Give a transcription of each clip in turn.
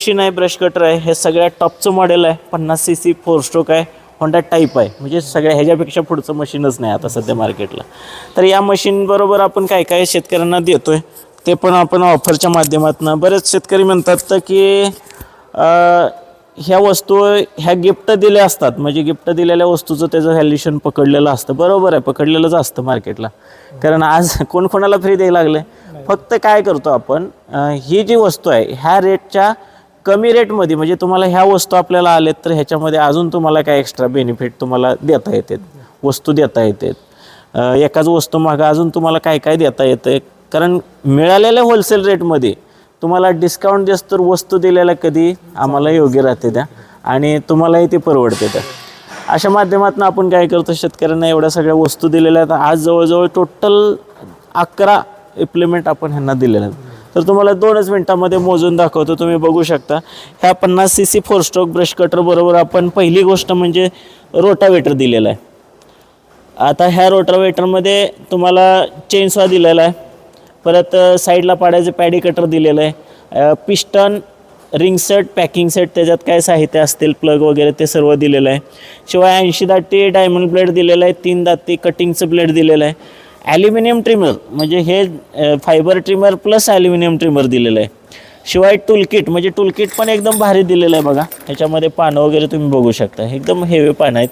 Machine आहे, brush cutter आहे, हे सगळ्यात टॉपचं मॉडेल आहे. 50 cc 4 स्ट्रोक आहे, होंडा टाईप आहे. म्हणजे सगळ्या ह्याच्यापेक्षा पुढचं मशीनच नाही आता सध्या मार्केटला. तर या मशीनबरोबर आपण काय काय शेतकऱ्यांना देतो आहे ते पण आपण ऑफरच्या माध्यमातून. बरेच शेतकरी म्हणतात की ह्या वस्तू ह्या गिफ्ट दिल्या असतात, म्हणजे गिफ्ट दिलेल्या वस्तूचं त्याचं व्हॅल्युएशन पकडलेलं असतं. बरोबर आहे, पकडलेलंच असतं मार्केटला. कारण आज कोण कोणाला फ्री द्यायला लागले. फक्त काय करतो आपण, ही जी वस्तू आहे ह्या रेटच्या कमी रेटमध्ये, म्हणजे तुम्हाला ह्या वस्तू आपल्याला आलेत तर ह्याच्यामध्ये अजून तुम्हाला काय एक्स्ट्रा बेनिफिट तुम्हाला देता येतात, वस्तू देता येतात. एकाच वस्तू मागं अजून तुम्हाला काय काय देता येतं. कारण मिळालेल्या होलसेल रेटमध्ये तुम्हाला डिस्काउंट जास्त तर वस्तू दिलेला कधी आम्हाला योग्य राहते त्या, आणि तुम्हालाही ते परवडते त्या. अशा माध्यमातून आपण काय करतो, शेतकऱ्यांना एवढ्या सगळ्या वस्तू दिलेल्या आहेत. आज जवळजवळ टोटल 11 इम्प्लिमेंट आपण ह्यांना दिलेल्या आहेत. तर तुम्हाला 2च मिनटामध्ये मोजून दाखवतो. तुम्ही बघू शकता ह्या 50 cc 4 स्ट्रोक ब्रश कटर बरोबर आपण पहिली गोष्ट म्हणजे रोटावेटर दिलेला आहे. आता ह्या रोटावेटरमध्ये तुम्हाला चेनसॉ दिलेला आहे, परत साईडला पाडायचं पॅडी कटर दिलेलं आहे, piston, ring set, packing set, त्याच्यात काय साहित्य असतील प्लग वगैरे ते सर्व दिलेलं आहे. शिवाय 80 दाती डायमंड ब्लेड दिलेलं आहे, 3 दाती कटिंगचं ब्लेड दिलेलं आहे. ॲल्युमिनियम ट्रिमर, म्हणजे हे fibre trimmer plus aluminium trimmer दिलेलं आहे. शिवाय टूलकिट, म्हणजे टूलकिट पण एकदम भारी दिलेलं आहे. बघा ह्याच्यामध्ये पानं वगैरे तुम्ही बघू शकता, एकदम हेवी पानं आहेत.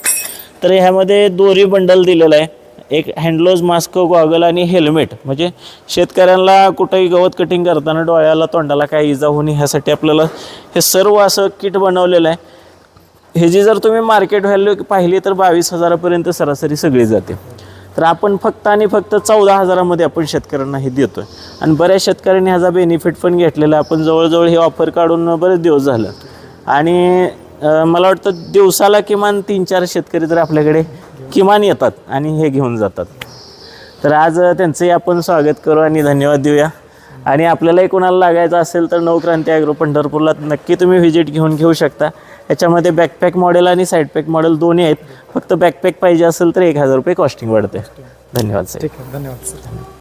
तर ह्यामध्ये दोरी बंडल दिलेलं आहे, एक हँडग्लोव्ज, मास्क, गॉगल आणि हेल्मेट. म्हणजे शेतकऱ्यांना कुठंही गवत कटिंग करताना डोळ्याला तोंडाला काय इजा होणे ह्यासाठी आपल्याला हे सर्व असं किट बनवलेलं आहे. ह्याची जर तुम्ही मार्केट व्हॅल्यू पाहिली तर 22,000पर्यंत सरासरी सगळी जाते. तर आपण फक्त आणि फक्त 14,000मध्ये आपण शेतकऱ्यांना हे देतो आहे. आणि बऱ्याच शेतकऱ्यांनी ह्याचा बेनिफिट पण घेतलेला आहे. आपण जवळजवळ हे ऑफर काढून बरेच दिवस झालं, आणि मला वाटतं दिवसाला किमान 3-4 शेतकरी तर आपल्याकडे किमान येतात आणि हे घेऊन जातात. तर आज त्यांचंही आपण स्वागत करू आणि धन्यवाद देऊया. आणि आपल्यालाही कोणाला लागायचं असेल तर नवक्रांती ॲग्रो पंढरपूरला नक्की तुम्ही व्हिजिट घेऊ शकता. याच्यामध्ये बॅकपॅक मॉडेल आणि साईड पॅक मॉडेल दोन्ही आहेत. फक्त बॅकपॅक पाहिजे असेल तर 1,000 रुपये कॉस्टिंग वाढते. धन्यवाद सर. ठीक आहे, धन्यवाद सर.